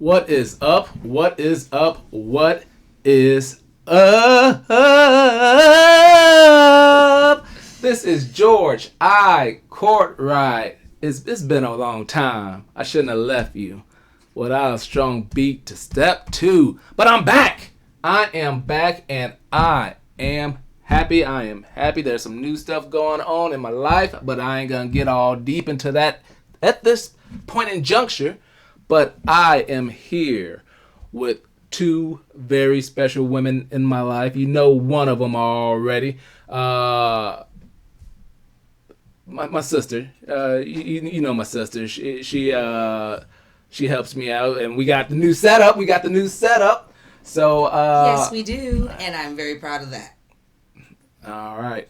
What is up? What is up? What is up? This is George Cortright. It's been a long time. I shouldn't have left you without a strong beat to step two. But I'm back. I am back and I am happy. I am happy. There's some new stuff going on in my life, but I ain't gonna get all deep into that at this point in juncture. But I am here with two very special women in my life. You know one of them already. My sister. You know my sister. She helps me out, and we got the new setup. So yes, we do, and I'm very proud of that. All right.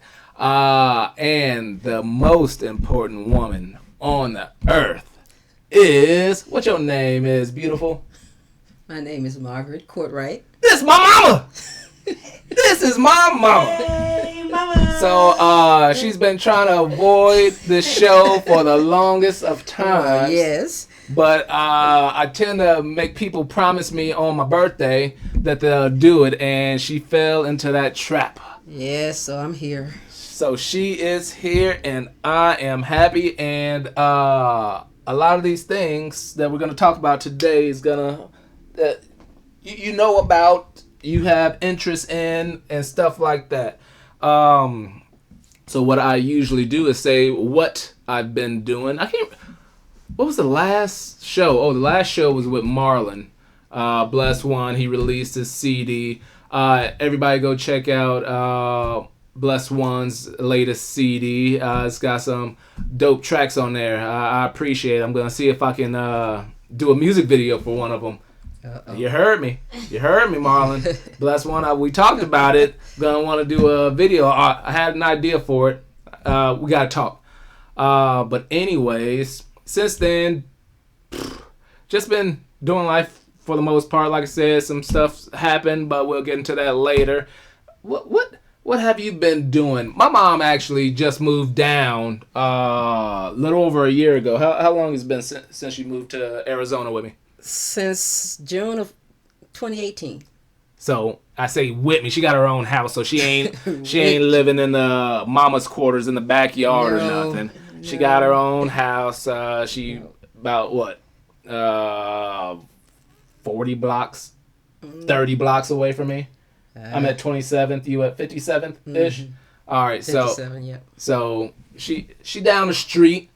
And the most important woman on the earth is, what your name is, beautiful? My name is Margaret Cortright. This is my mama. This is my mama. Hey, mama. So she's been trying to avoid this show for the longest of times. Yes. But I tend to make people promise me on my birthday that they'll do it, and she fell into that trap. Yes, so I'm here. So she is here, and I am happy, and a lot of these things that we're going to talk about today is going to, you know about, you have interest in, and stuff like that. So what I usually do is say what I've been doing. What was the last show? Oh, the last show was with Marlon. Bless One. He released his CD. Everybody go check out Bless One's latest CD. It's got some dope tracks on there. I appreciate it. I'm going to see if I can do a music video for one of them. Uh-oh. You heard me, Marlon. Bless One. We talked about it. Gonna want to do a video. I had an idea for it. We got to talk. But anyways, since then, just been doing life for the most part. Like I said, some stuff happened, but we'll get into that later. What have you been doing? My mom actually just moved down a little over a year ago. How long has it been since you moved to Arizona with me? Since June of 2018. So I say with me. She got her own house, so she ain't living in the mama's quarters in the backyard or nothing. She got her own house. She about what? 40 blocks, 30 blocks away from me. I'm at 27th. You at 57th ish. Mm-hmm. All right, 57, yeah. So she down the street.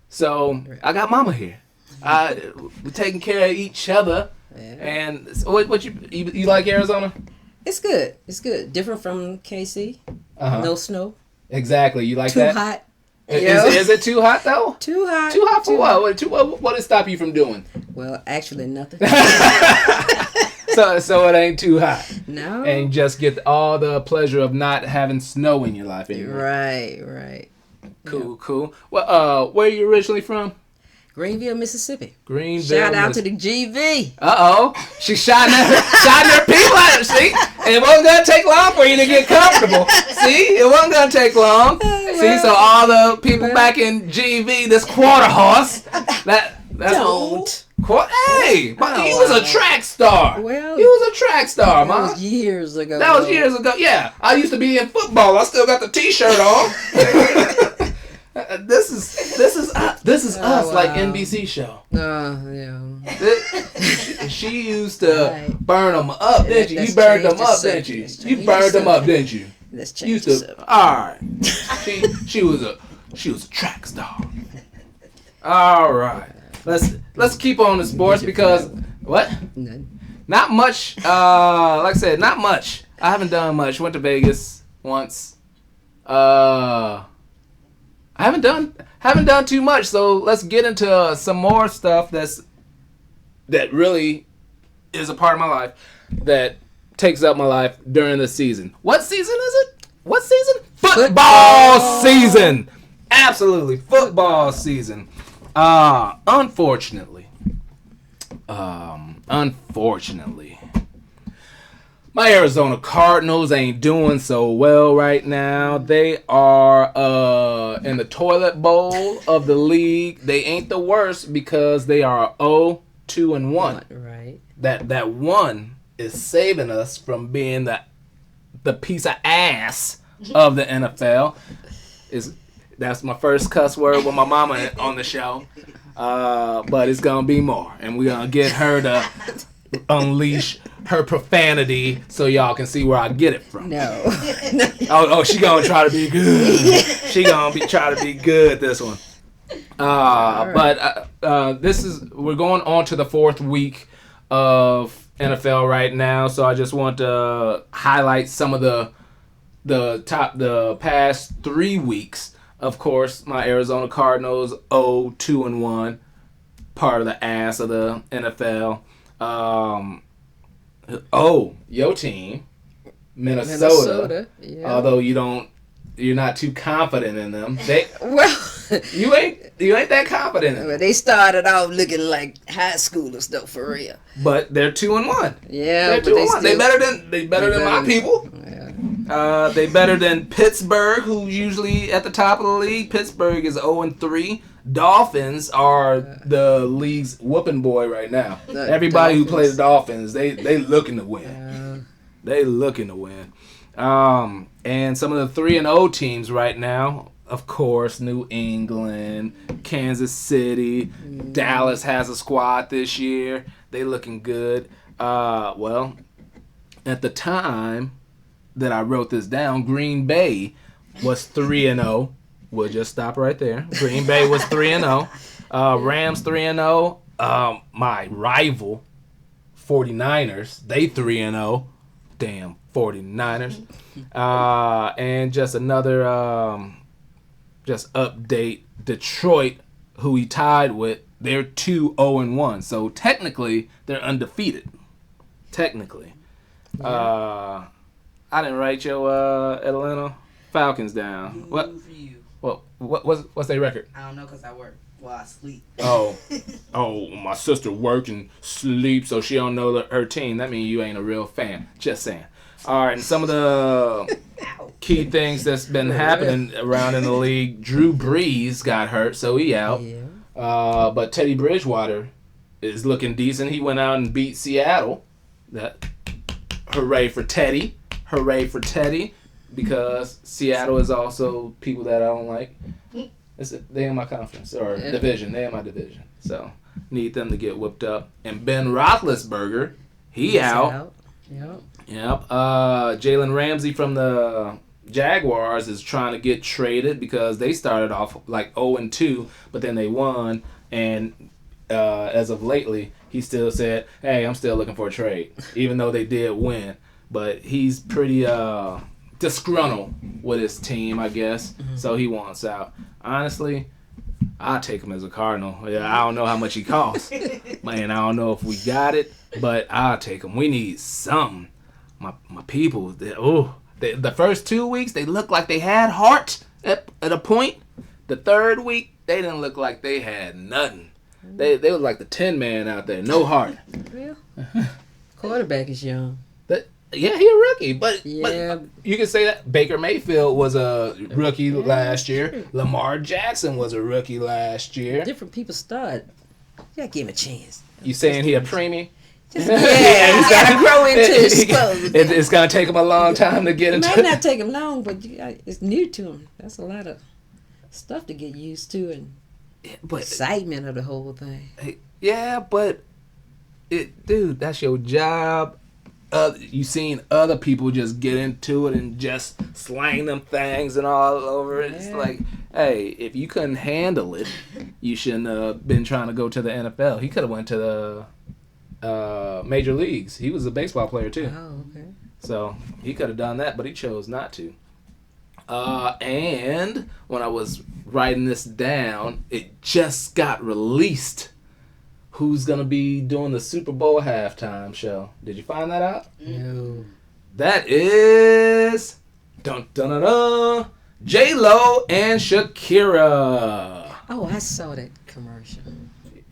So I got mama here. We're taking care of each other. Yeah. And what you like Arizona? It's good. It's good. Different from KC. Uh-huh. No snow. Exactly. You like Too that? Too hot. Is it too hot though? Too hot. Too hot for what? What did stop you from doing? Well, actually nothing. So it ain't too hot. No. And you just get all the pleasure of not having snow in your life anymore. Right. Cool. Well, where are you originally from? Greenville, Mississippi. Shout out to the GV. She shot her people at her, see? And it wasn't going to take long for you to get comfortable. See? It wasn't going to take long. See? So all the people back in GV, this quarter horse, that's don't. Hey, but he was a track star. Well, he was a track star, man. That was years ago. Yeah, I used to be in football. I still got the T-shirt on. This is us, like NBC show. Yeah. She used to burn them up, didn't you? You burned them up, didn't you? You burned them up, didn't you? Let's change the subject. All right. She was a track star. All right. Let's keep on the sports because what? None. Not much. Like I said, not much. I haven't done much. Went to Vegas once. I haven't done too much. So let's get into some more stuff that really is a part of my life that takes up my life during the season. What season is it? What season? Football season. Absolutely, football season. Unfortunately, my Arizona Cardinals ain't doing so well right now. They are in the toilet bowl of the league. They ain't the worst because they are 2-1. Right. That one is saving us from being the piece of ass of the NFL. That's my first cuss word with my mama on the show. But it's gonna be more, and we're gonna get her to unleash her profanity so y'all can see where I get it from. No. Oh, she gonna try to be good. She gonna try to be good this one. But we're going on to the 4th week of NFL right now, so I just want to highlight some of the past 3 weeks. Of course, my Arizona Cardinals 2-1, part of the ass of the NFL. Your team, Minnesota. Yeah. Although you're not too confident in them. You ain't that confident in them. Well, they started out looking like high schoolers though, for real. But they're 2-1. Yeah, they're 2-1. They better than my people. Yeah. They better than Pittsburgh, who's usually at the top of the league. Pittsburgh is 0-3. Dolphins are the league's whooping boy right now. Everybody who plays the Dolphins, they looking to win. They looking to win. And some of the 3-0 teams right now, of course, New England, Kansas City, Dallas has a squad this year. They looking good. Well, at the time that I wrote this down, Green Bay was 3-0. We'll just stop right there. Green Bay was 3-0. Rams 3-0. My rival, 49ers, they 3-0. Damn 49ers. And just another just update. Detroit, who he tied with, they're 2-0-1. So technically, they're undefeated. Technically. Yeah. I didn't write your Atlanta Falcons down. What's their record? I don't know because I work while I sleep. Oh, my sister works and sleeps, so she don't know her team. That means you ain't a real fan. Just saying. All right, and some of the key things that's been happening around in the league. Drew Brees got hurt, so he out. Yeah. But Teddy Bridgewater is looking decent. He went out and beat Seattle. Hooray for Teddy. Hooray for Teddy. Because Seattle is also people that I don't like. They in my conference or division. They in my division. So need them to get whipped up. And Ben Roethlisberger, he's out. Yep. Jalen Ramsey from the Jaguars is trying to get traded because they started off like 0-2, but then they won. And as of lately, he still said, "Hey, I'm still looking for a trade," even though they did win. But he's pretty disgruntled with his team, I guess. Mm-hmm. So he wants out. Honestly, I'll take him as a Cardinal. Yeah, I don't know how much he costs. Man, I don't know if we got it, but I'll take him. We need something. My people, the first 2 weeks, they looked like they had heart at a point. The third week, they didn't look like they had nothing. They were like the Tin Man out there, no heart. Real? Quarterback is young. Yeah, he a rookie, but you can say that Baker Mayfield was a rookie last year. Lamar Jackson was a rookie last year. Different people start. You gotta give him a chance. You saying he a preemie? He gotta grow into his clothes. It's gonna take him a long time to get into it. It might not take him long, but it's new to him. That's a lot of stuff to get used to and excitement of the whole thing. Yeah, but dude, that's your job. You seen other people just get into it and just slang them things and all over it. Yeah. It's like, hey, if you couldn't handle it, you shouldn't have been trying to go to the NFL. He could have went to the major leagues. He was a baseball player too. Oh, okay. So he could have done that, but he chose not to. And when I was writing this down, it just got released. Who's going to be doing the Super Bowl halftime show? Did you find that out? No. That is J-Lo and Shakira. Oh, I saw that commercial.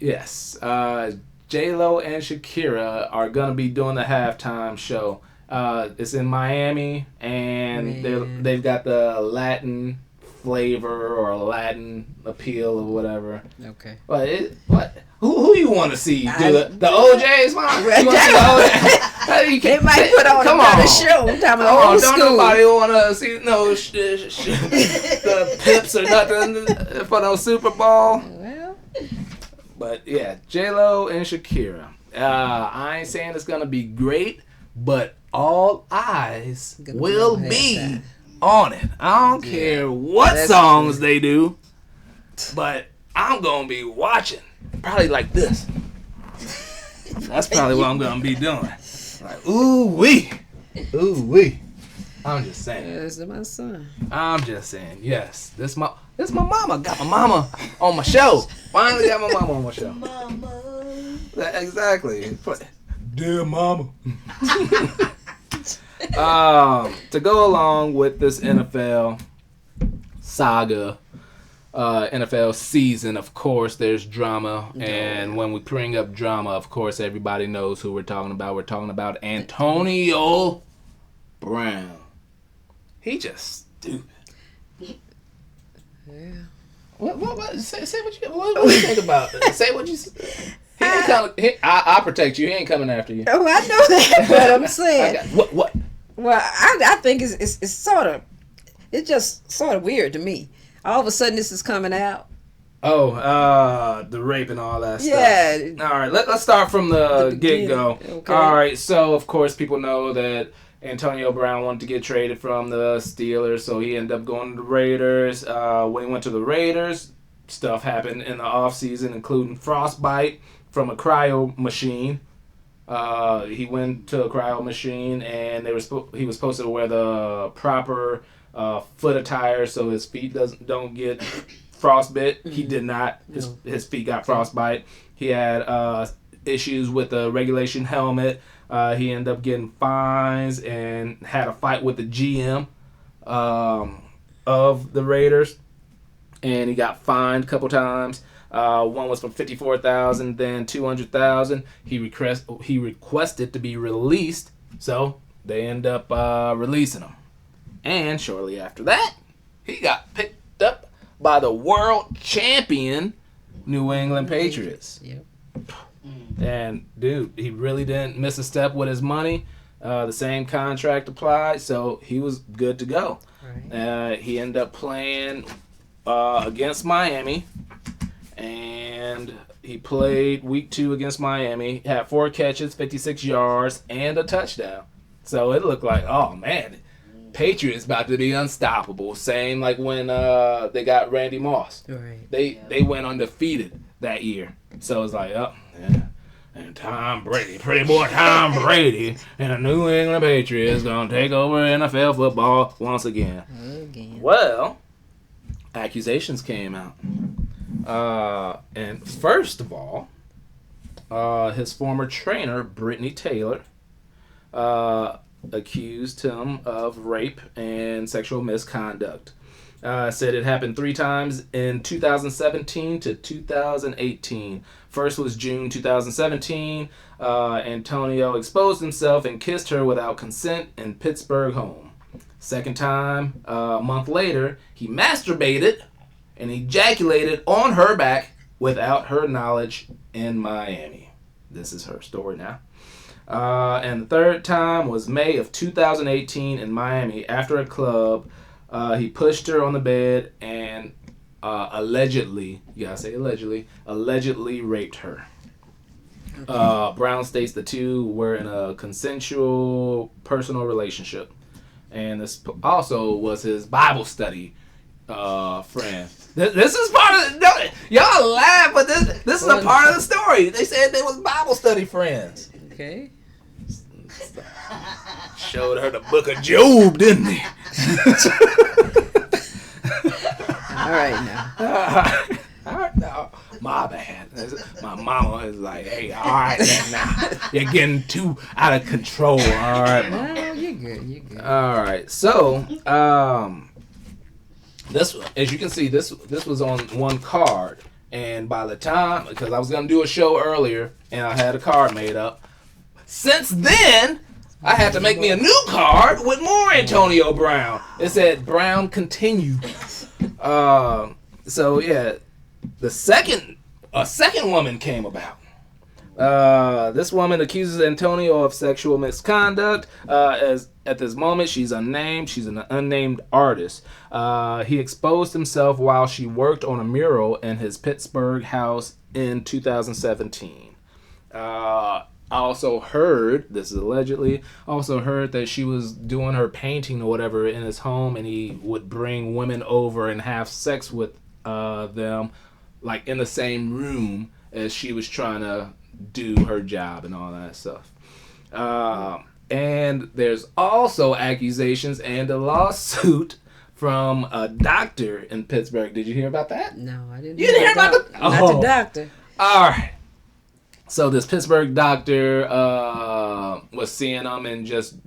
Yes. J-Lo and Shakira are going to be doing the halftime show. It's in Miami, and they've got the Latin flavor or Latin appeal or whatever. Okay. But who you want to see do the OJs, Mom? You want to see the OJs? You They might put on another show. I'm talking about old don't school. nobody want to see no the Pips or nothing for no Super Bowl. Well, But yeah, J-Lo and Shakira. I ain't saying it's gonna be great, but all eyes will be on it. I don't care what songs they do, but I'm gonna be watching. Probably like this. That's probably what I'm gonna be doing. Like, ooh wee. Ooh wee. I'm just saying. this is my son. I'm just saying, yes. This my mama. Got my mama on my show. Finally got my mama on my show. Mama. Exactly. Dear mama. To go along with this NFL saga, NFL season, of course, there's drama. And when we bring up drama, of course, everybody knows who we're talking about. We're talking about Antonio Brown. He just stupid. Yeah. What? Say what you think about it. Say what you. He ain't coming. I'll protect you. He ain't coming after you. Oh, I know that, but I'm saying. What? Well, I think it's sort of, it's just sort of weird to me. All of a sudden, this is coming out. Oh, the rape and all that stuff. Yeah. All right, let's start from the get-go. Okay. All right, so, of course, people know that Antonio Brown wanted to get traded from the Steelers, so he ended up going to the Raiders. When he went to the Raiders, stuff happened in the offseason, including frostbite from a cryo machine. He went to a cryo machine, and he was supposed to wear the proper foot attire so his feet don't get frostbite. He did not. His feet got frostbite. He had issues with the regulation helmet. He ended up getting fines and had a fight with the GM of the Raiders, and he got fined a couple times. One was for $54,000, then $200,000. He requested to be released, so they end up releasing him. And shortly after that, he got picked up by the world champion New England Patriots. Yep. And dude, he really didn't miss a step with his money. The same contract applied, so he was good to go. Right. He ended up playing against Miami. And he played week 2 against Miami. Had 4 catches, 56 yards, and a touchdown. So it looked like, oh man, Patriots about to be unstoppable. Same like when they got Randy Moss. Right. They went undefeated that year. So it's like, oh yeah. And Tom Brady, pretty boy Tom Brady, and the New England Patriots gonna take over NFL football once again. Well, accusations came out. And first of all, his former trainer, Brittany Taylor, accused him of rape and sexual misconduct. Said it happened 3 times in 2017 to 2018. First was June 2017. Antonio exposed himself and kissed her without consent in Pittsburgh home. Second time, a month later, he masturbated and ejaculated on her back without her knowledge in Miami. This is her story now. And the third time was May of 2018 in Miami. After a club, he pushed her on the bed and allegedly, you gotta say allegedly raped her. Brown states the two were in a consensual personal relationship. And this also was his Bible study friend. This is part of y'all laugh, but this is a part of the story. They said they was Bible study friends. Okay. Showed her the book of Job, didn't he? All right now. All right now. My bad. My mama is like, hey, all right now. You're getting too out of control. All right, mama. No, you're good. All right. So, this, as you can see, this was on one card, and by the time, because I was gonna do a show earlier, and I had a card made up. Since then, I had to make me a new card with more Antonio Brown. It said Brown continued. So yeah, a second woman came about. This woman accuses Antonio of sexual misconduct. As at this moment, she's unnamed. She's an unnamed artist. He exposed himself while she worked on a mural in his Pittsburgh house in 2017. I also heard, this is allegedly, that she was doing her painting or whatever in his home, and he would bring women over and have sex with them, like in the same room as she was trying to do her job and all that stuff. And there's also accusations and a lawsuit from a doctor in Pittsburgh. Did you hear about that? No, I didn't. You didn't hear about the... Not the doctor. All right. So this Pittsburgh doctor was seeing him and just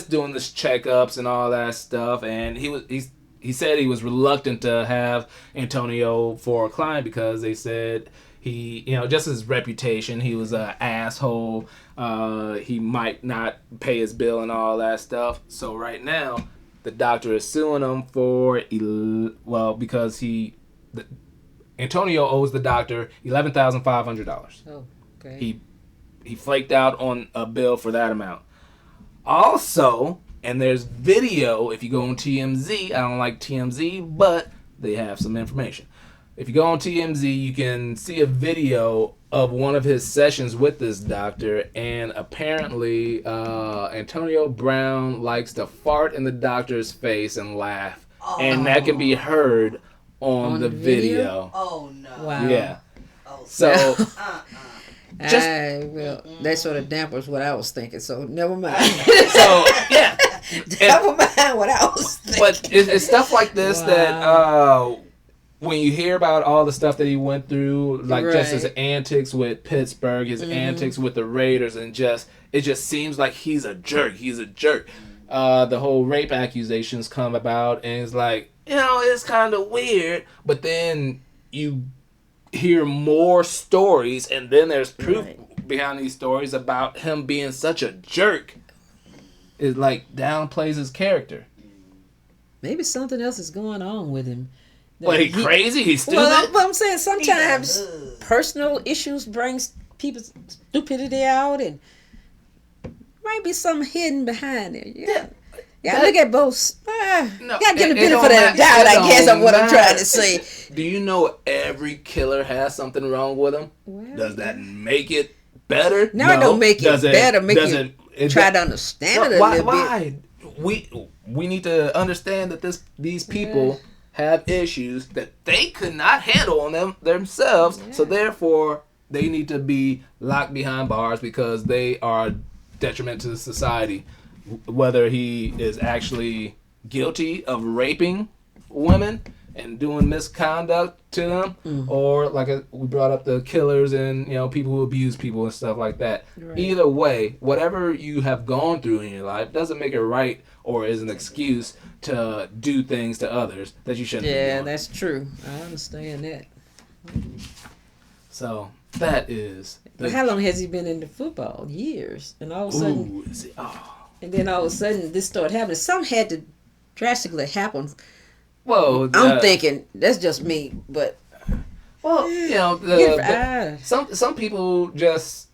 doing this checkups and all that stuff, and he said he was reluctant to have Antonio for a client because they said he, just his reputation, he was an asshole. He might not pay his bill and all that stuff. So right now, the doctor is suing him for because Antonio owes the doctor $11,500. Oh. Okay. He flaked out on a bill for that amount. Also, and there's video, if you go on TMZ, I don't like TMZ, but they have some information. If you go on TMZ, you can see a video of one of his sessions with this doctor, and apparently Antonio Brown likes to fart in the doctor's face and laugh, and that can be heard on the video. Oh, no. Wow. Yeah. Oh, So... That sort of dampers what I was thinking, so never mind. So, yeah. Never mind what I was thinking. But it's stuff like this that when you hear about all the stuff that he went through, like just his antics with Pittsburgh, his antics with the Raiders, and it just seems like he's a jerk. He's a jerk. The whole rape accusations come about, and it's like, it's kind of weird, but then you hear more stories, and then there's proof behind these stories about him being such a jerk. It like downplays his character. Maybe something else is going on with him. But he's crazy? He's stupid? Well, I'm saying sometimes personal issues brings people's stupidity out, and might be something hidden behind it. Yeah, look at both. No, gotta give the benefit of the doubt, I guess, of what I'm trying to say. Do you know every killer has something wrong with him? Well, does that make it better? No, it don't make it better. Make you try to understand it a little bit. We need to understand that these people have issues that they could not handle on themselves, so therefore they need to be locked behind bars because they are detriment to the society. Whether he is actually guilty of raping women and doing misconduct to them, or like we brought up the killers and people who abuse people and stuff like that. Right. Either way, whatever you have gone through in your life doesn't make it right or is an excuse to do things to others that you shouldn't. Yeah, that's true. I understand that. So that is. How long has he been into football? Years, and all of a sudden. And then all of a sudden, this started happening. Something had to drastically happen. Well, I'm thinking that's just me, but some people just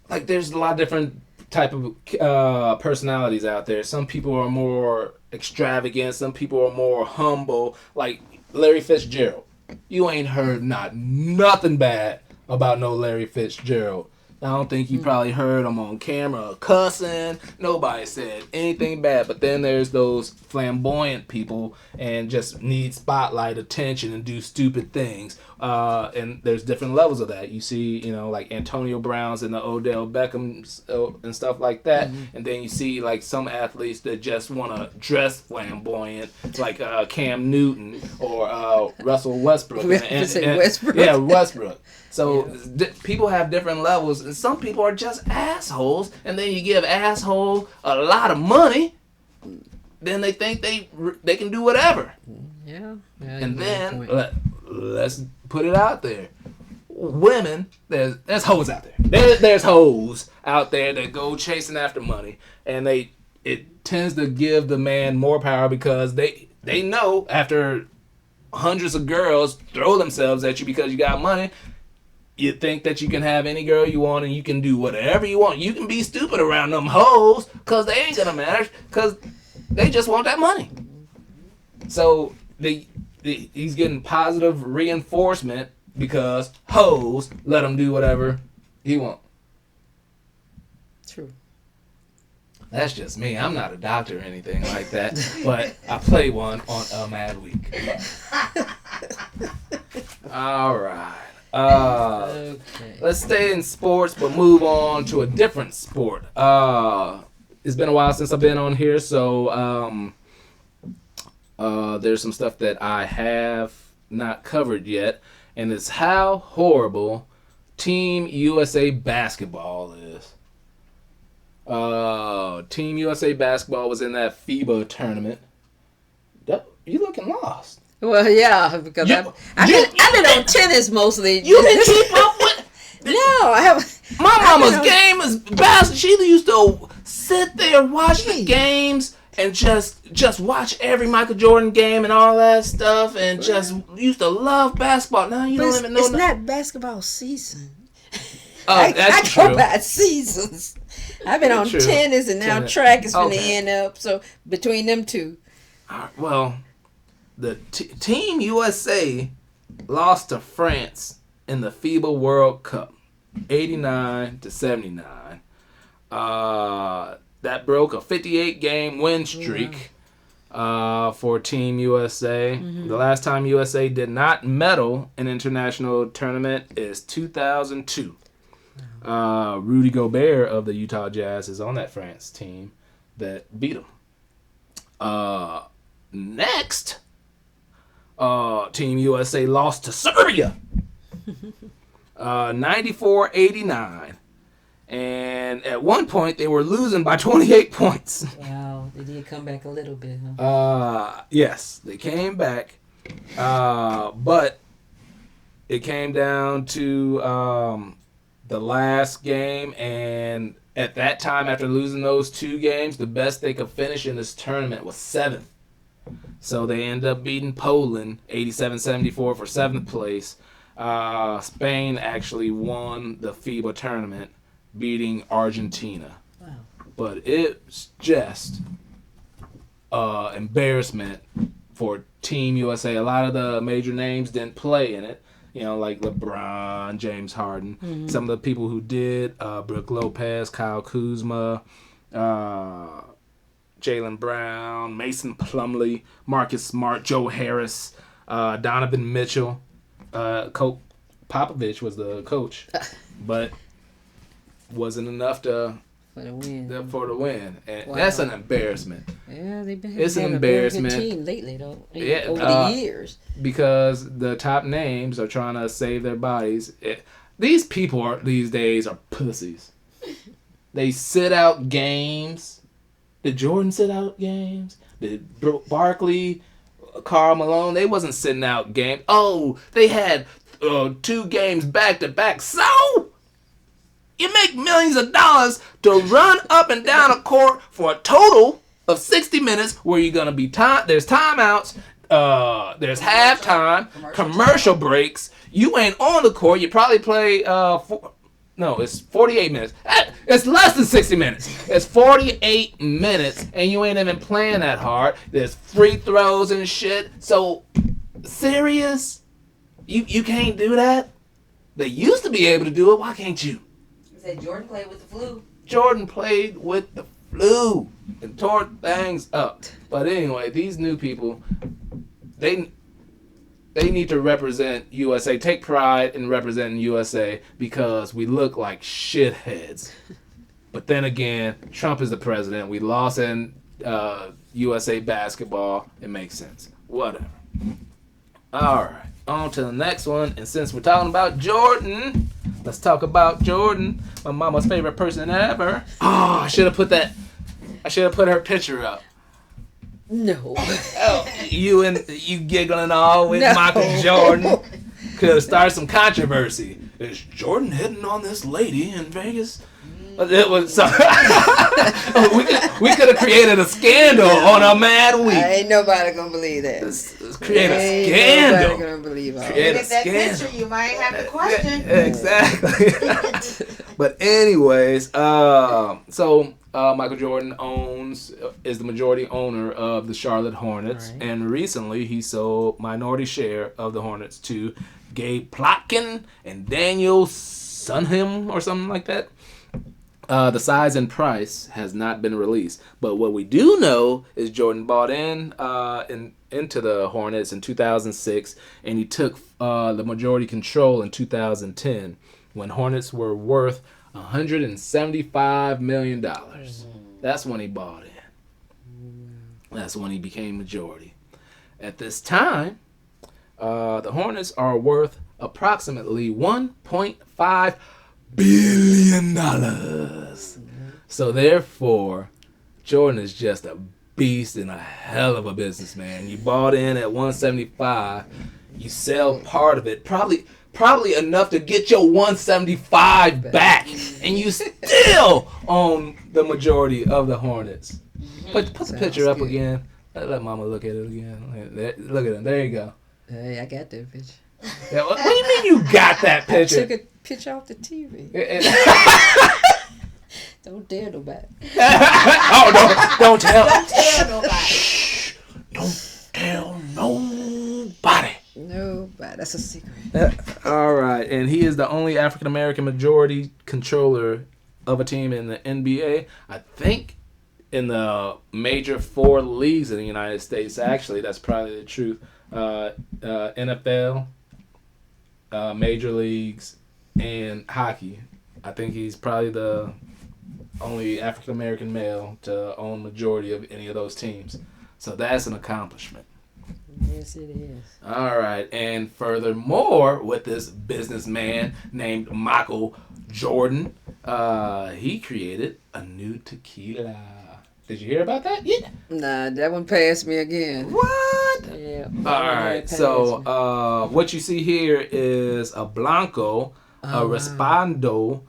like there's a lot of different type of personalities out there. Some people are more extravagant. Some people are more humble. Like Larry Fitzgerald, you ain't heard nothing bad about no Larry Fitzgerald. I don't think you probably heard him on camera cussing. Nobody said anything bad. But then there's those flamboyant people and just need spotlight attention and do stupid things. And there's different levels of that. You see, like Antonio Browns and the Odell Beckhams and stuff like that. Mm-hmm. And then you see like some athletes that just want to dress flamboyant, like Cam Newton or Russell Westbrook. Westbrook. Yeah, Westbrook. So people have different levels, and some people are just assholes, and then you give asshole a lot of money, then they think they can do whatever. Yeah. And then let's put it out there. Women, there's hoes out there. There's hoes out there that go chasing after money, and it tends to give the man more power because they know after hundreds of girls throw themselves at you because you got money. You think that you can have any girl you want and you can do whatever you want. You can be stupid around them hoes because they ain't gonna matter because they just want that money. So he's getting positive reinforcement because hoes let him do whatever he want. True. That's just me. I'm not a doctor or anything like that, but I play one on a Mad Week. All right. Okay. Let's stay in sports, but move on to a different sport. It's been a while since I've been on here, so there's some stuff that I have not covered yet, and it's how horrible Team USA basketball is. Team USA basketball was in that FIBA tournament. You looking lost. Well, yeah, because I've been on tennis mostly. You didn't keep up with... No, I haven't. My mama's game is basketball. She used to sit there, watch the games, and just watch every Michael Jordan game and all that stuff, and just used to love basketball. Now you don't even know. It's not basketball season. That's true. I go by seasons. I've been on tennis, and now track is going to end up. So between them two. Well, the Team USA lost to France in the FIBA World Cup, 89-79. That broke a 58-game win streak for Team USA. Mm-hmm. The last time USA did not medal in an international tournament is 2002. Rudy Gobert of the Utah Jazz is on that France team that beat him. Next, Team USA lost to Serbia, 94-89. And at one point, they were losing by 28 points. Wow, they did come back a little bit, huh? Yes, they came back. But it came down to the last game, and at that time, after losing those two games, the best they could finish in this tournament was 7th. So they ended up beating Poland 87-74 for 7th place. Spain actually won the FIBA tournament, beating Argentina. Wow. But it's just embarrassment for Team USA. A lot of the major names didn't play in it. You know, like LeBron, James Harden. Mm-hmm. Some of the people who did, Brook Lopez, Kyle Kuzma, Jaylen Brown, Mason Plumlee, Marcus Smart, Joe Harris, Donovan Mitchell. Coach Popovich was the coach, but wasn't enough for the win. And that's an embarrassment. Yeah, they've been it's an having embarrassment. A very good team lately, though. Over the years, because the top names are trying to save their bodies. These people these days are pussies. They sit out games. Did Jordan sit out games? Did Barkley, Karl Malone? They wasn't sitting out games. Oh, they had 2 games back to back. So you make millions of dollars to run up and down a court for a total of 60 minutes where you're going to be there's timeouts, there's halftime, commercial breaks. You ain't on the court. You probably play, it's 48 minutes. It's less than 60 minutes. It's 48 minutes, and you ain't even playing that hard. There's free throws and shit. So, serious? You can't do that? They used to be able to do it. Why can't you? Jordan played with the flu. Jordan played with the flu and tore things up. But anyway, these new people, they need to represent USA. Take pride in representing USA because we look like shitheads. But then again, Trump is the president. We lost in USA basketball. It makes sense. Whatever. All right. On to the next one. And since we're talking about Jordan, let's talk about Jordan, my mama's favorite person ever. Oh, I should have put her picture up. No. Oh, you giggling all with Michael Jordan. Could have started some controversy. Is Jordan hitting on this lady in Vegas? But it was so we could have created a scandal on a mad week. Ain't nobody gonna believe that. Let's create a Ain't scandal. nobody gonna believe all Create Look a at that scandal. picture, you might have to question. Exactly. But anyways, so Michael Jordan is the majority owner of the Charlotte Hornets, Right. and recently he sold minority share of the Hornets to Gabe Plotkin and Daniel Sunham or something like that. The size and price has not been released, but what we do know is Jordan bought into the Hornets in 2006, and he took the majority control in 2010 when Hornets were worth $175 million. That's when he bought in. That's when he became majority. At this time, the Hornets are worth approximately $1.5 billion. So therefore, Jordan is just a beast and a hell of a businessman. You bought in at 175, you sell part of it, probably enough to get your 175 back, and you still own the majority of the Hornets. Put the picture up again. Let Mama look at it again. Look at it. There you go. Hey, I got that picture. Yeah, what do you mean you got that I picture? took a picture off the TV. Don't dare nobody. Oh, don't tell. Don't tell nobody. Shh, don't tell nobody. Nobody. That's a secret. All right, and he is the only African American majority controller of a team in the NBA. I think in the major 4 leagues in the United States. Actually, that's probably the truth. NFL, major leagues, and hockey. I think he's probably the only African American male to own majority of any of those teams. So that's an accomplishment. Yes, it is. All right, and furthermore, with this businessman named Michael Jordan, he created a new tequila. Did you hear about that? Yeah. Nah, that one passed me again. What? Yeah. All right, so what you see here is a Blanco, a Respando,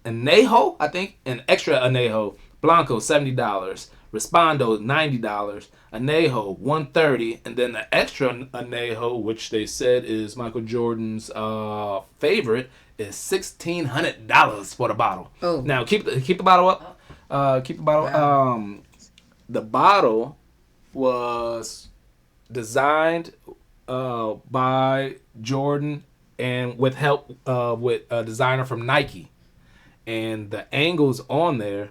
Anejo, I think, an extra Anejo. Blanco, $70. Respando, $90. Anejo, $130, and then the extra Anejo, which they said is Michael Jordan's favorite, is $1,600 for the bottle. Oh. Now keep the bottle up. Keep the bottle. Wow. The bottle was designed by Jordan and with help with a designer from Nike, and the angles on there,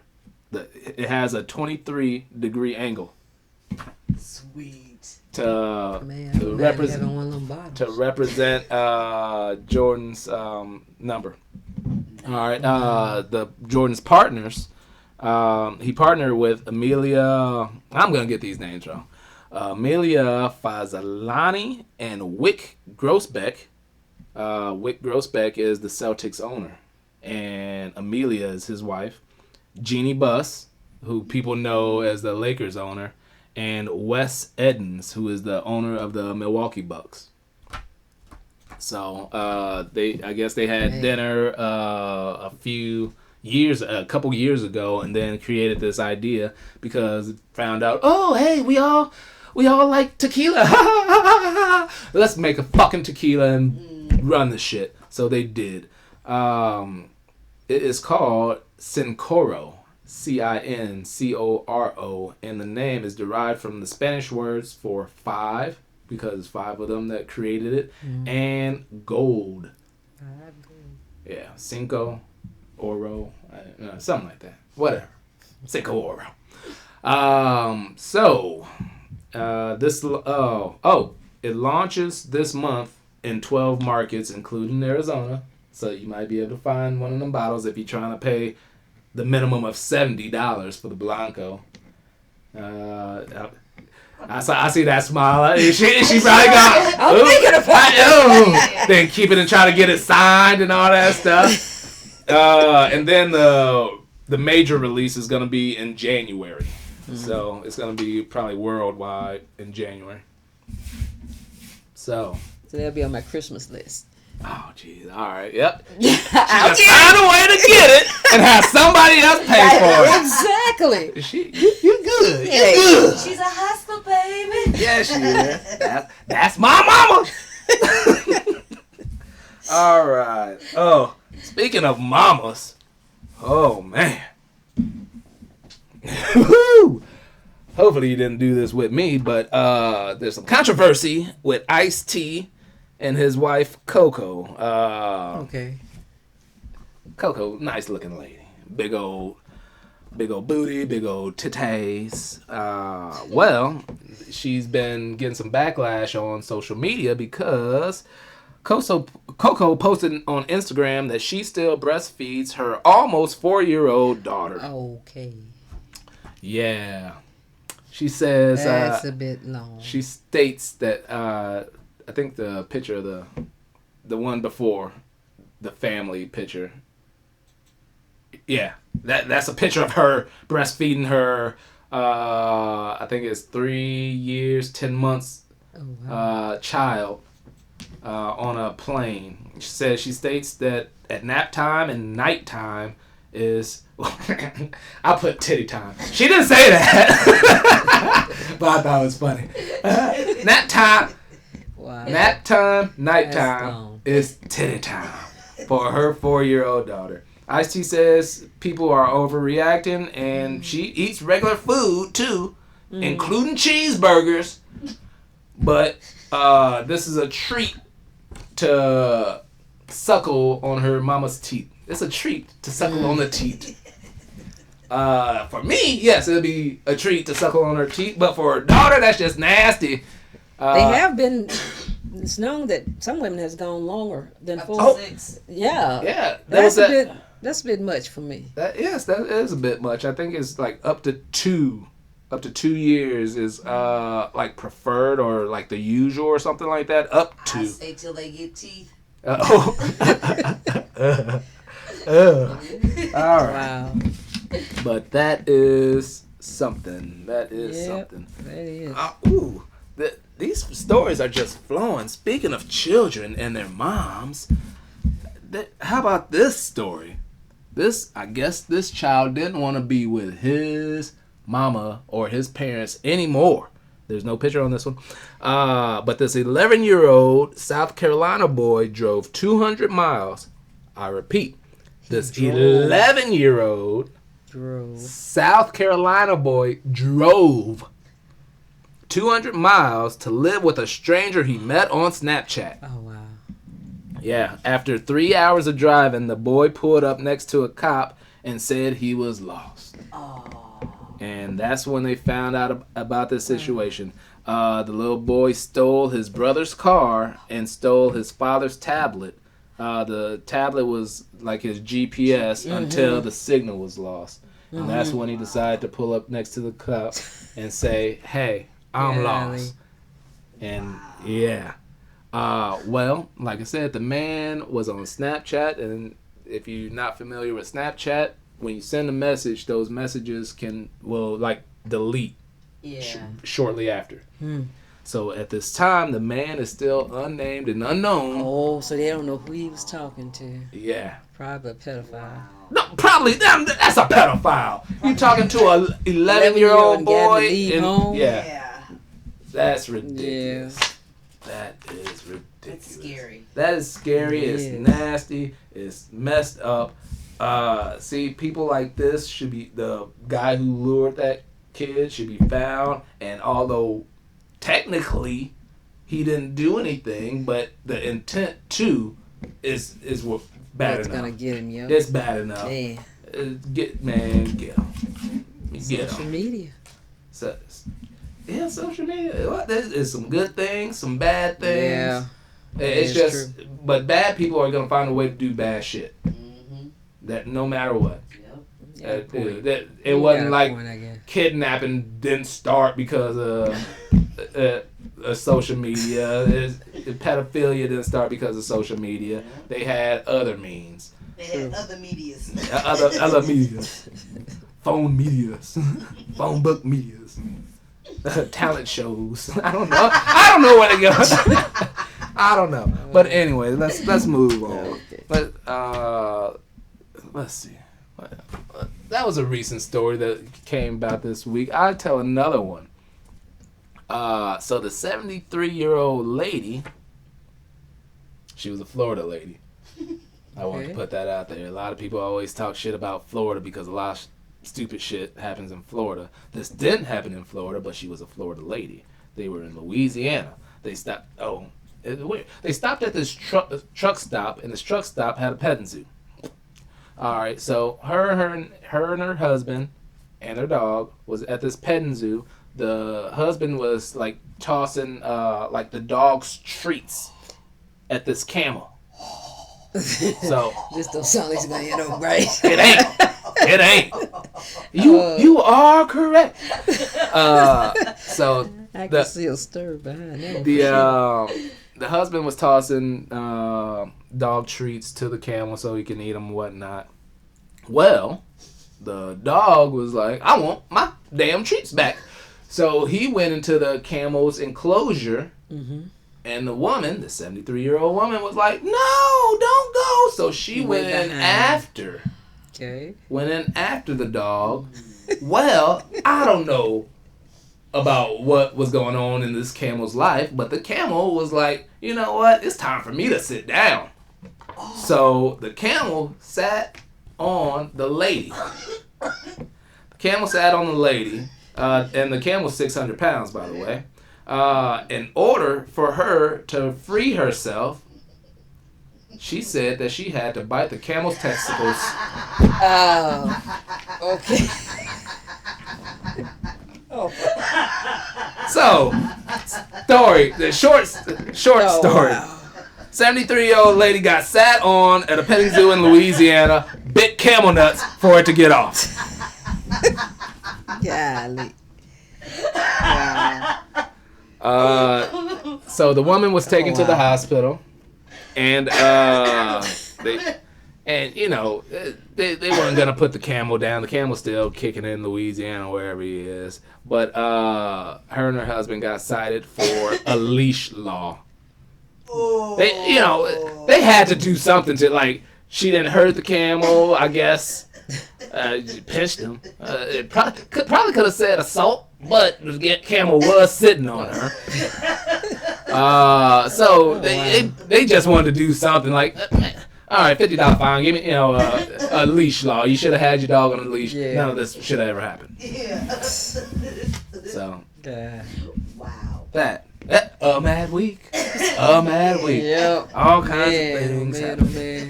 it has a 23-degree angle. Sweet. To Man, to I'm represent having one of them bottles. to represent Jordan's number. All right, the Jordan's partners. He partnered with Amelia. I'm gonna get these names wrong. Amelia Fazalani and Wick Grossbeck. Wick Grossbeck is the Celtics owner, and Amelia is his wife. Jeannie Buss, who people know as the Lakers owner, and Wes Edens, who is the owner of the Milwaukee Bucks. So I guess they had dinner a couple years ago, and then created this idea because found out, oh hey, we all like tequila. Let's make a fucking tequila and run the shit. So they did. It is called Cincoro, Cincoro, and the name is derived from the Spanish words for 5, because it's 5 of them that created it, and gold. Yeah, Cinco Oro, something like that. Whatever, Cinco Oro. It launches this month in 12 markets, including Arizona. So you might be able to find one of them bottles if you're trying to pay the minimum of $70 for the Blanco. I see that smile. She probably got. I'm thinking about it. Then keep it and try to get it signed and all that stuff. And then the major release is gonna be in January. So it's gonna be probably worldwide in January. So that'll be on my Christmas list. Oh, jeez. All right. Yep. She just found a way to get it and have somebody else pay for it. Exactly. You good. You Hey. good. She's a hustler, baby. Yeah, she is. That's my mama. All right. Oh, speaking of mamas. Oh, man. Hopefully you didn't do this with me, but there's some controversy with Ice-T and his wife Coco. Okay. Coco, nice looking lady, big old booty, big old titties. Well, she's been getting some backlash on social media because Coco posted on Instagram that she still breastfeeds her almost 4-year-old daughter. Okay. Yeah. She says That's a bit long. she states that I think the picture of the one before the family picture. Yeah, that's a picture of her breastfeeding her. I think it's 3 years, 10 months child on a plane. She states that at nap time and nighttime is. I put titty time. She didn't say that, but I thought it was funny. Nap time. Wow. Nap time, That's nighttime long. is titty time for her 4-year-old daughter. Ice-T says people are overreacting and she eats regular food too, including cheeseburgers. But this is a treat to suckle on her mama's teeth. It's a treat to suckle on the teeth. For me, yes, it'll be a treat to suckle on her teeth. But for her daughter, that's just nasty. They have been. It's known that some women has gone longer than 4. Up to 6. Yeah. Yeah, That's a bit. That's a bit much for me. That is a bit much. I think it's like up to 2 years is like preferred or like the usual or something like that. Up to. I say till they get teeth. All right. Wow. But that is something. That is something. That is. These stories are just flowing. Speaking of children and their moms, how about this story? I guess this child didn't want to be with his mama or his parents anymore. There's no picture on this one. But this 11-year-old South Carolina boy drove 200 miles. I repeat, this 11-year-old South Carolina boy drove 200 miles to live with a stranger he met on Snapchat. Oh, wow. Yeah, after 3 hours of driving, the boy pulled up next to a cop and said he was lost. And that's when they found out about this situation. The little boy stole his brother's car and stole his father's tablet. The tablet was like his GPS until the signal was lost. And that's when he decided to pull up next to the cop and say, hey, I'm lost. And yeah. Well, like I said, the man was on Snapchat. And if you're not familiar with Snapchat, when you send a message, those messages will delete shortly after. So at this time, the man is still unnamed and unknown. Oh, so they don't know who he was talking to. Yeah. Probably a pedophile. No, probably that's a pedophile. You talking to a 11-year-old boy? Yeah. That's ridiculous. Yeah. That is ridiculous. It's scary. That is scary. It's nasty. It's messed up. See, people like this should be, the guy who lured that kid should be found. And although technically he didn't do anything, but the intent to is what bad That's enough. gonna get him, yo. It's bad enough. Man. Get him. Social media. So, yeah, social media. Well, there's some good things, some bad things. Yeah. It's just, true. But bad people are gonna find a way to do bad shit. That no matter what. It wasn't like kidnapping didn't start because of social media. Pedophilia didn't start because of social media. They had other means. They had other medias. Other medias. Phone medias. Phone book medias. Talent shows. I don't know where to go. I don't know. But anyway, let's move on. Let's see. That was a recent story that came about this week. I'll tell another one. So the 73-year-old lady, she was a Florida lady. I wanted to put that out there. A lot of people always talk shit about Florida because a lot of stupid shit happens in Florida. This didn't happen in Florida, but she was a Florida lady. They were in Louisiana. They stopped. Oh, it's weird. They stopped at this truck stop, and this truck stop had a petting zoo. All right, so her and her husband and her dog was at this petting zoo. The husband was like tossing like the dog's treats at this camel. So this don't sound like it's gonna end up right. It ain't. You are correct. So I can see a stir behind that. The husband was tossing dog treats to the camel so he can eat them and whatnot. Well, the dog was like, I want my damn treats back. So he went into the camel's enclosure, and the woman, the 73-year-old woman, was like, no, don't go. So she went in after. Okay. Went in after the dog. Well, I don't know about what was going on in this camel's life, but the camel was like, you know what? It's time for me to sit down. So the camel sat on the lady. The camel sat on the lady, and the camel's 600 pounds, by the way. In order for her to free herself, she said that she had to bite the camel's testicles. Oh, okay. Oh. So, the short story. Wow. 73-year-old lady got sat on at a petting zoo in Louisiana, bit camel nuts for it to get off. Golly. Wow. So the woman was taken to the hospital, and they weren't gonna put the camel down. The camel's still kicking in Louisiana, wherever he is. But her and her husband got cited for a leash law. They had to do something to, like, she didn't hurt the camel, I guess. Pinched him. It probably could have said assault, but the camel was sitting on her. So they just wanted to do something like, all right, $50 fine. Give me, a leash law. You should have had your dog on a leash. Yeah. None of this should have ever happened. Yeah. So. Wow. That a mad week. A mad week. Yep. All kinds of things. Man.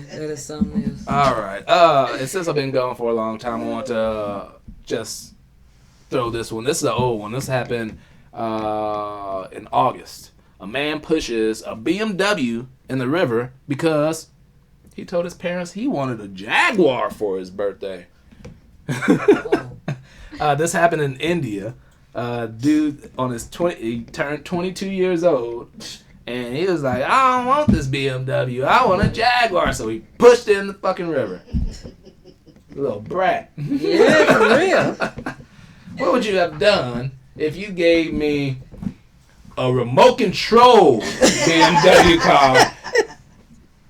That is something else. All right. And since I've been gone for a long time, I want to just throw this one. This is an old one. This happened in August. A man pushes a BMW in the river because he told his parents he wanted a Jaguar for his birthday. This happened in India. Dude he turned 22 years old, and he was like, I don't want this BMW, I want a Jaguar. So he pushed it in the fucking river. Little brat. Yeah, for real. What would you have done if you gave me a remote control BMW car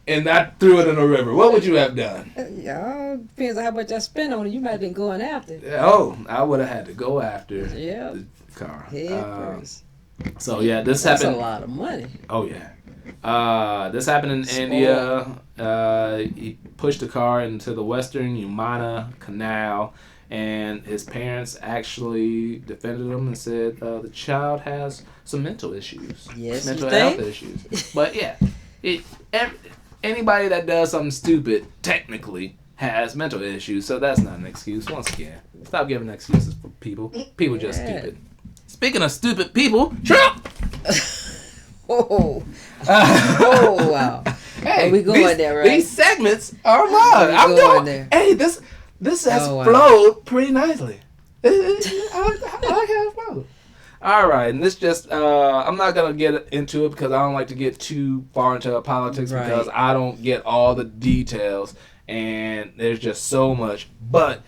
and I threw it in a river? What would you have done? Yeah, depends on how much I spent on it. You might have been going after. Oh, I would have had to go after the car. Head first. So yeah, this That's happened. a lot of money. Oh yeah. This happened in India. He pushed the car into the Western Yamuna Canal, and his parents actually defended him and said the child has some mental issues. Yes, mental health issues. But yeah, anybody that does something stupid technically has mental issues, so that's not an excuse. Once again, stop giving excuses for people. People just stupid. Speaking of stupid people, Trump. Oh wow. Hey, we going there, right? These segments are mine. I'm going there. Hey, this has flowed pretty nicely. I like how it flowed. All right, and this just, I'm not going to get into it because I don't like to get too far into politics because I don't get all the details, and there's just so much. But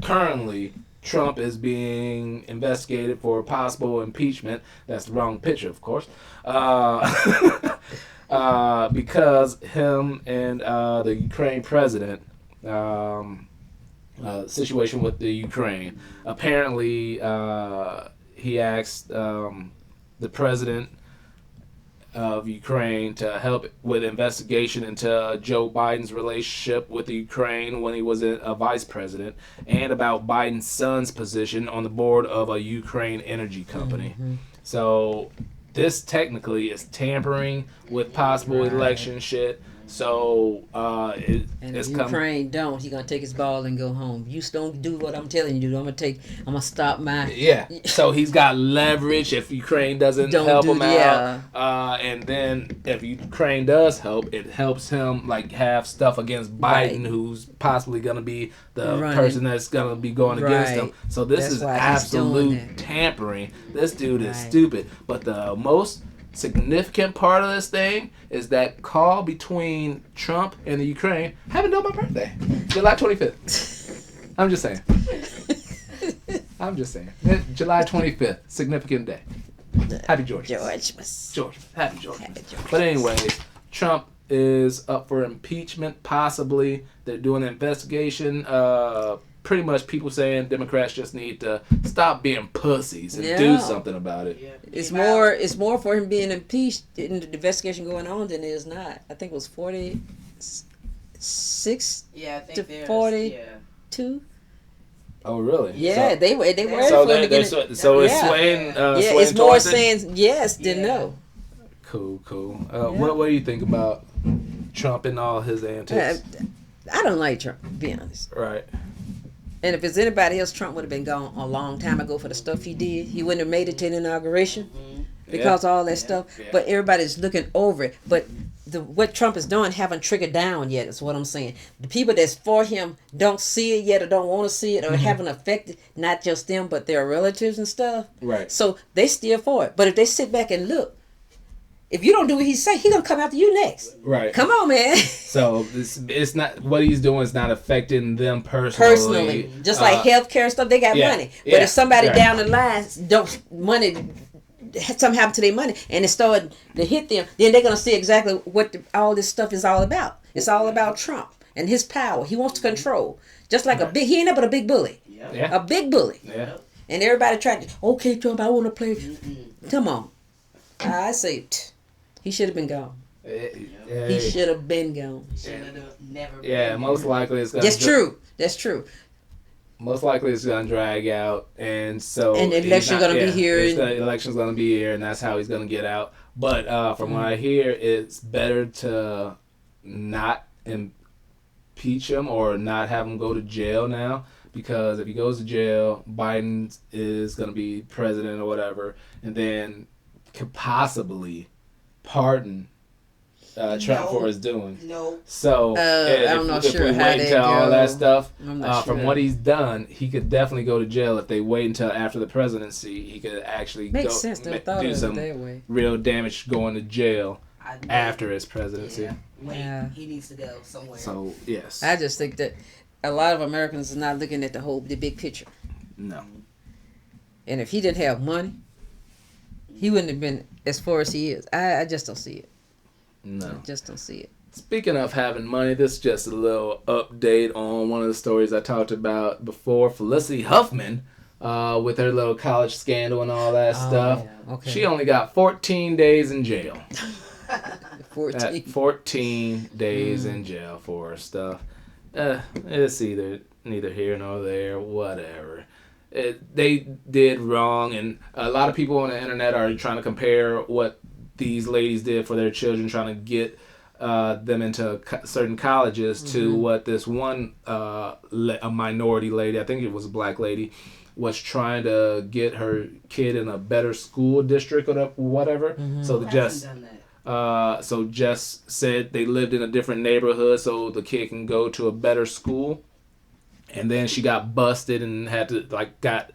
currently, Trump is being investigated for possible impeachment. That's the wrong picture, of course. because him and the Ukraine president, situation with the Ukraine. Apparently, he asked the president of Ukraine to help with investigation into Joe Biden's relationship with the Ukraine when he was a vice president, and about Biden's son's position on the board of a Ukraine energy company. So this technically is tampering with possible election shit. So And if Ukraine don't, he gonna take his ball and go home. You don't do what I'm telling you to do. I'm gonna stop my. Yeah. So he's got leverage if Ukraine doesn't help him out. And then if Ukraine does help, it helps him like have stuff against Biden, who's possibly gonna be the person that's gonna be going against him. So this is absolute tampering. This dude is stupid. But the most significant part of this thing is that call between Trump and the Ukraine happened on my birthday, July 25th. I'm just saying. July 25th, significant day. Happy George. Happy George. But anyways, Trump is up for impeachment, possibly. They're doing an investigation. Pretty much people saying Democrats just need to stop being pussies and do something about it. Yeah. It's more for him being impeached in the investigation going on than it is not. I think it was 46 to 42. Oh really? Yeah, so, they were so for him to get it's swaying. It's more saying yes than no. Cool. What do you think about Trump and all his antics? I don't like Trump, to be honest. Right. And if it's anybody else, Trump would have been gone a long time ago for the stuff he did. He wouldn't have made it to the inauguration because of all that stuff. Yeah. But everybody's looking over it. But what Trump is doing haven't triggered down yet, is what I'm saying. The people that's for him don't see it yet or don't want to see it or haven't affected not just them but their relatives and stuff. Right. So they still for it. But if they sit back and look, if you don't do what he say, he gonna come after you next. Right. Come on, man. So it's not what he's doing is not affecting them personally. Just like healthcare and stuff, they got money. But if somebody down the line something happen to their money and it started to hit them, then they're gonna see exactly what all this stuff is all about. It's all about Trump and his power. He wants to control. Just like he ain't nothing but a big bully. Yeah. A big bully. Yeah. And everybody tried to, okay, Trump, I want to play. Come on. I say. He should have been gone. He should have been gone. Most likely it's gonna. That's true. Most likely it's gonna drag out, and so. And the election's gonna be here. The election's gonna be here, and that's how he's gonna get out. But from what I hear, it's better to not impeach him or not have him go to jail now, because if he goes to jail, Biden is gonna be president or whatever, and then could possibly pardon Trump for his doing. No. So I'm not sure we how wait they until all go. that stuff, From what he's done, he could definitely go to jail. If they wait until after the presidency, he could actually Makes sense. They thought do of some it that way. real damage going to jail after his presidency. He needs to go somewhere. So yes, I just think that a lot of Americans are not looking at the big picture. No. And if he didn't have money, he wouldn't have been as far as he is. I just don't see it. No. I just don't see it. Speaking of having money, this is just a little update on one of the stories I talked about before. Felicity Huffman, with her little college scandal and all that stuff. Yeah. Okay. She only got 14 days in jail. 14 days in jail for her stuff. It's neither here nor there, whatever. They did wrong, and a lot of people on the internet are trying to compare what these ladies did for their children, trying to get them into certain colleges to what this one a minority lady, I think it was a black lady, was trying to get her kid in a better school district or whatever. So Jess said they lived in a different neighborhood so the kid can go to a better school. And then she got busted and had to got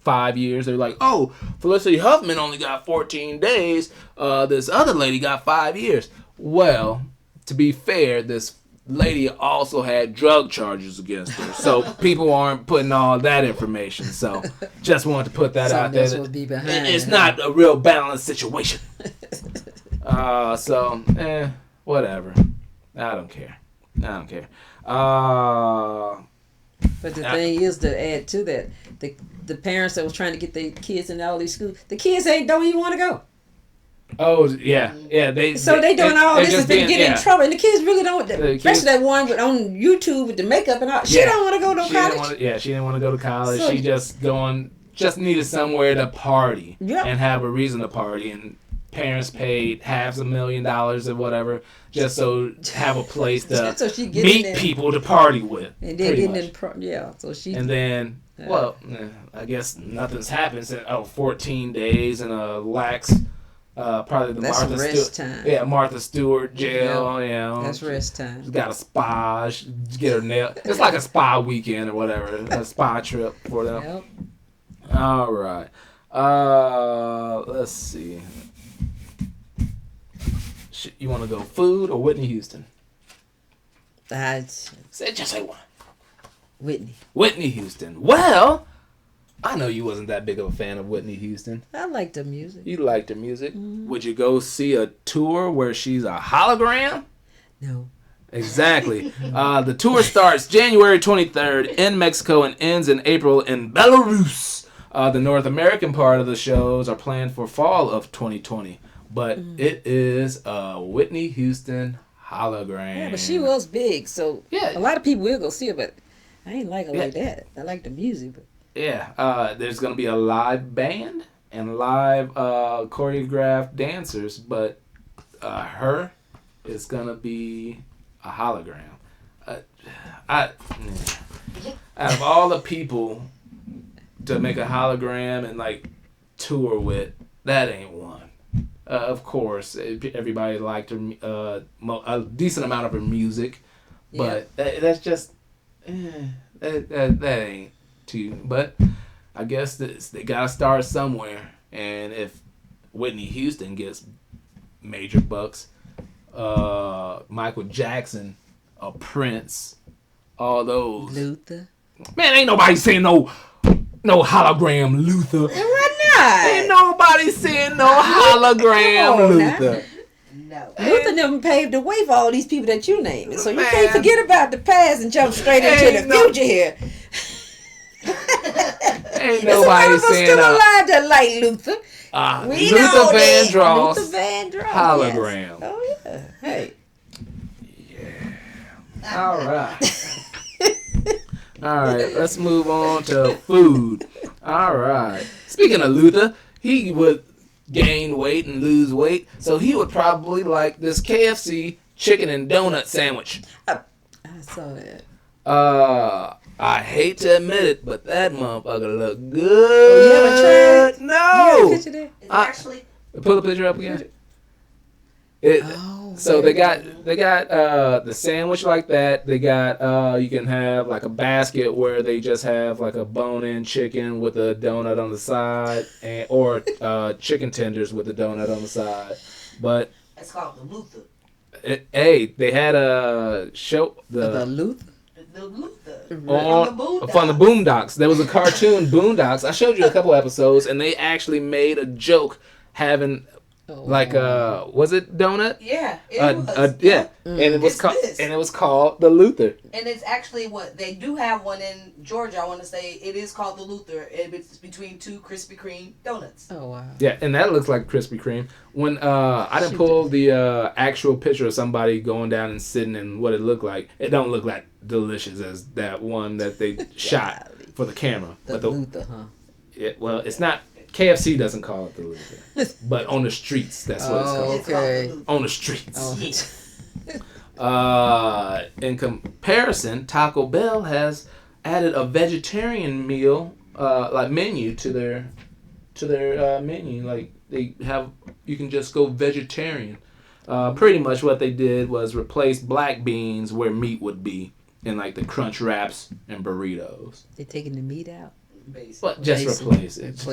5 years. They were like, oh, Felicity Huffman only got 14 days. This other lady got 5 years. Well, to be fair, this lady also had drug charges against her. So people aren't putting all that information. So just wanted to put that out there. Would be behind it's not a real balanced situation. Whatever. I don't care. But the thing is, to add to that, the parents that was trying to get their kids in all these schools, the kids don't even want to go. Oh yeah. They doing all this to get in trouble, and the kids really don't. Especially kids, that one on YouTube with the makeup and all. She don't want to go to college. She didn't want to go to college. So, she just needed somewhere to party and have a reason to party. And parents paid $500,000 or whatever just so have a place to meet people to party with. And then getting in so she. And then. Well, I guess nothing's happened since 14 days in a lax, probably the Martha Stewart jail. That's rest time. She's got a spa. She get her nail. It's like a spa weekend or whatever, a spa trip for them. Yep. All right. Let's see. You want to go food or Whitney Houston? Just say one. Whitney Houston. Well, I know you wasn't that big of a fan of Whitney Houston. I liked her music. You liked her music. Mm-hmm. Would you go see a tour where she's a hologram? No. Exactly. The tour starts January 23rd in Mexico and ends in April in Belarus. The North American part of the shows are planned for fall of 2020. But it is a Whitney Houston hologram. Yeah, but she was big, so a lot of people will go see her, but I ain't like her like that. I like the music. But. Yeah, there's going to be a live band and live choreographed dancers, but her is going to be a hologram. Out of all the people to make a hologram and like tour with, that ain't one. Of course, everybody liked her, a decent amount of her music, but that's just... that ain't too, but I guess they gotta start somewhere. And if Whitney Houston gets major bucks, Michael Jackson, Prince, all those. Luther. Man, ain't nobody saying no hologram Luther. Why not? Ain't nobody saying no hologram Luther. No. Luther never paved the way for all these people that you naming. So you can't forget about the past and jump straight into the future here. Ain't nobody saying still alive that like Luther. We Luther Vandross. Luther Vandross. Hologram. Yes. Oh yeah. Hey. Yeah. All right. All right. Let's move on to food. All right. Speaking of Luther, he would gain weight and lose weight, so he would probably like this KFC chicken and donut sandwich. I saw that. I hate to admit it, but that motherfucker look good. You haven't tried? No. You have a picture there? It's actually... Pull the picture up again. So they got the sandwich like that. They got you can have like a basket where they just have like a bone-in chicken with a donut on the side, or chicken tenders with a donut on the side. But it's called the Luther. They had a show The Luther. The Luther. From the Boondocks. There was a cartoon Boondocks. I showed you a couple episodes, and they actually made a joke having was it donut? Yeah, it was. Yeah, and it was called the Luther. And it's actually what they do have one in Georgia. I want to say it is called the Luther. And it's between two Krispy Kreme donuts. Oh wow. Yeah, and that looks like Krispy Kreme. When I didn't pull the actual picture of somebody going down and sitting and what it looked like, it don't look like delicious as that one that they shot for the camera. The Luther, huh? Well, it's not. KFC doesn't call it the Luther, but on the streets, that's what it's called. Okay. On the streets. In comparison, Taco Bell has added a vegetarian meal menu to their menu. Like you can just go vegetarian. Pretty much what they did was replace black beans where meat would be in like the crunch wraps and burritos. They're taking the meat out. But just replace it.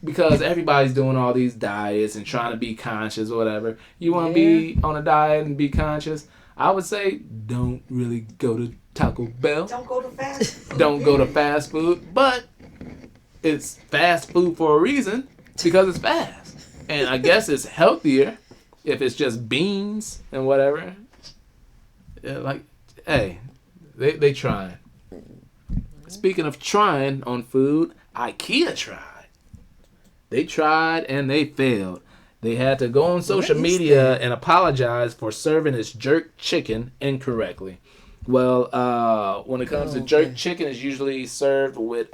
Because everybody's doing all these diets and trying to be conscious or whatever. You want to be on a diet and be conscious? I would say don't really go to Taco Bell. Don't go to fast food. Don't go to fast food. But it's fast food for a reason because it's fast. And I guess it's healthier if it's just beans and whatever, like, hey, they trying. Speaking of trying on food, IKEA tried. They tried and they failed. They had to go on social media and apologize for serving its jerk chicken incorrectly. Well, when it comes to jerk chicken, it's usually served with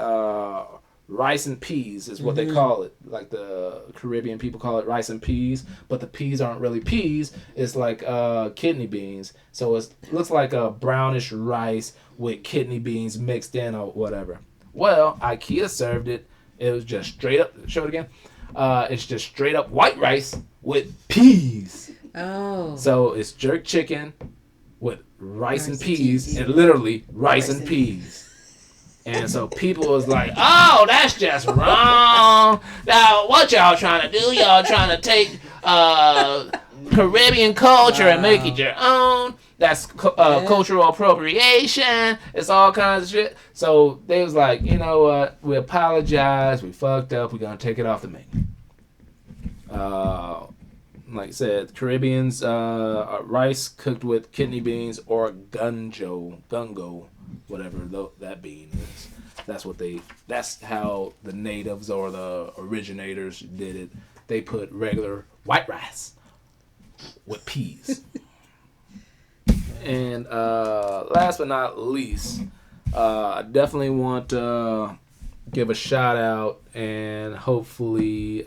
rice and peas is what they call it. Like the Caribbean people call it rice and peas, but the peas aren't really peas. It's like kidney beans. So it looks like a brownish rice with kidney beans mixed in or whatever. Well, IKEA served it. It was just straight up. Show it again. It's just straight up white rice with peas. Oh. So it's jerk chicken with rice and peas, and literally rice and peas. And so people was like, oh, that's just wrong. Now, what y'all trying to do? Y'all trying to take Caribbean culture and make it your own. That's cultural appropriation. It's all kinds of shit. So they was like, you know what? We apologize. We fucked up. We're going to take it off the menu. Like I said, Caribbeans, rice cooked with kidney beans or gungo, whatever that bean is. That's how the natives or the originators did it. They put regular white rice with peas. And last but not least, I definitely want to give a shout out and hopefully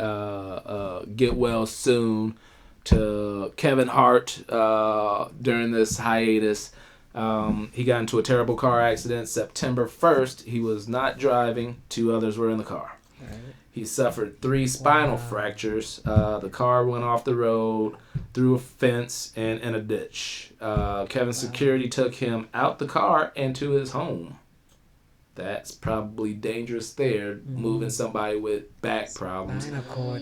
get well soon to Kevin Hart during this hiatus. He got into a terrible car accident September 1st. He was not driving. 2 others were in the car. Right. He suffered 3 spinal fractures. The car went off the road, through a fence, and in a ditch. Kevin's security took him out the car and to his home. That's probably dangerous there, moving somebody with back problems. Spinal cord,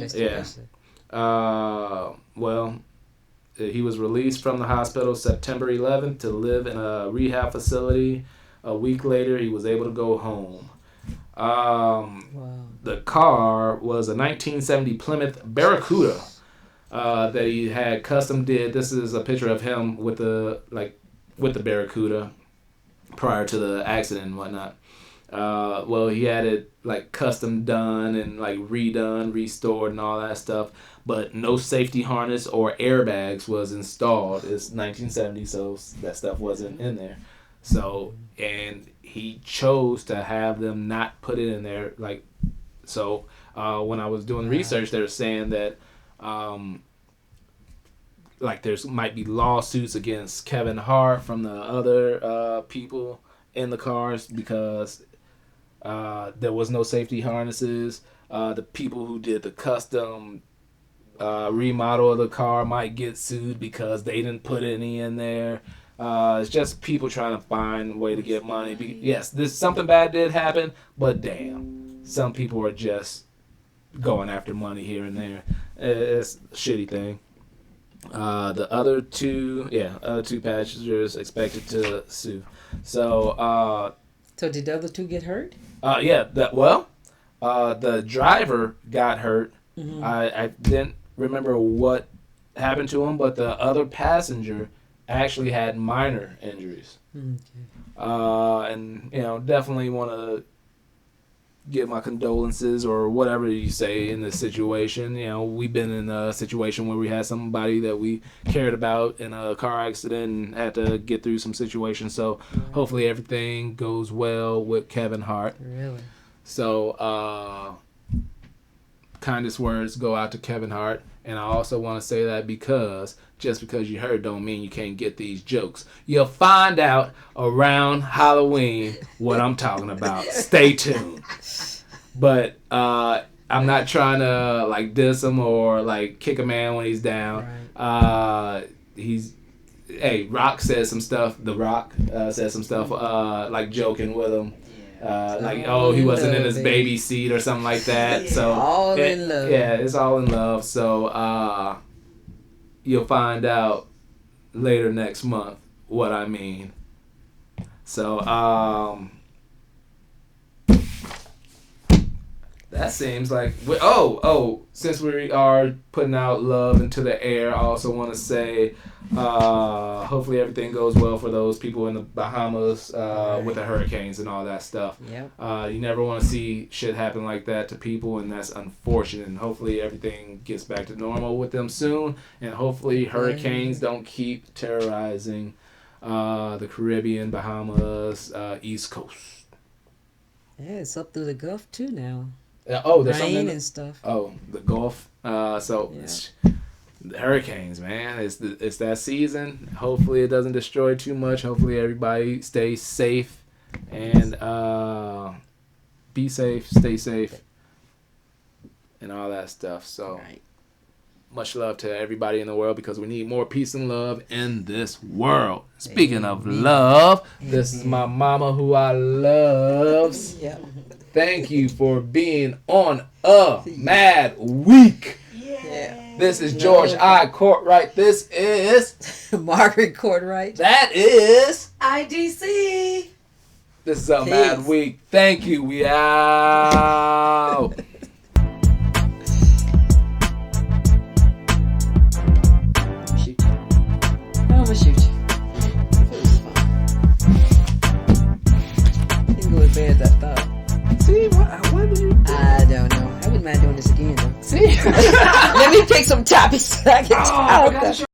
well, he was released from the hospital September 11th to live in a rehab facility. A week later, he was able to go home. The car was a 1970 Plymouth Barracuda that he had custom did. This is a picture of him with the Barracuda prior to the accident and whatnot. He had it like custom done and like redone, restored, and all that stuff. But no safety harness or airbags was installed. It's 1970, so that stuff wasn't in there. So, and he chose to have them not put it in there. When I was doing research, they were saying that there's might be lawsuits against Kevin Hart from the other people in the cars because there was no safety harnesses. The people who did the custom remodel of the car might get sued because they didn't put any in there. It's just people trying to find a way to get money. Yes, something bad did happen, but damn, some people are just going after money here and there. It's a shitty thing. The other two passengers expected to sue. So did the other 2 get hurt? The driver got hurt. Mm-hmm. I didn't remember what happened to him, but the other passenger actually had minor injuries. Okay. And definitely want to give my condolences or whatever you say in this situation. We've been in a situation where we had somebody that we cared about in a car accident and had to get through some situations. So hopefully everything goes well with Kevin Hart. Really? So kindest words go out to Kevin Hart. And I also want to say that because just because you heard don't mean you can't get these jokes. You'll find out around Halloween what I'm talking about. Stay tuned. But I'm not trying to diss him or kick a man when he's down. Right. Rock says some stuff. The Rock says some stuff joking with him. He wasn't in his baby seat or something like that. Yeah. So all in love. Yeah, it's all in love. So you'll find out later next month what I mean. So That seems like since we are putting out love into the air, I also want to say hopefully everything goes well for those people in the Bahamas with the hurricanes and all that stuff. Yep. You never want to see shit happen like that to people, and that's unfortunate. And hopefully everything gets back to normal with them soon, and hopefully hurricanes don't keep terrorizing the Caribbean, Bahamas, East Coast. Yeah, it's up through the Gulf too now. There's rain and stuff. Oh, the Gulf. The hurricanes, man. It's that season. Hopefully it doesn't destroy too much. Hopefully everybody stays safe and be safe, stay safe, and all that stuff. So much love to everybody in the world because we need more peace and love in this world. Speaking of love, this is my mama who I loves. Yeah. Thank you for being on a mad week. Yeah. This is George I. Cortright. This is Margaret Cortright. That is IDC. This is a mad week. Thank you. We out. I'm gonna shoot you. It was fun. Didn't go as bad as I thought. See, why would you? I don't know. I wouldn't mind doing this again though. See? Let me pick some topics so I can talk.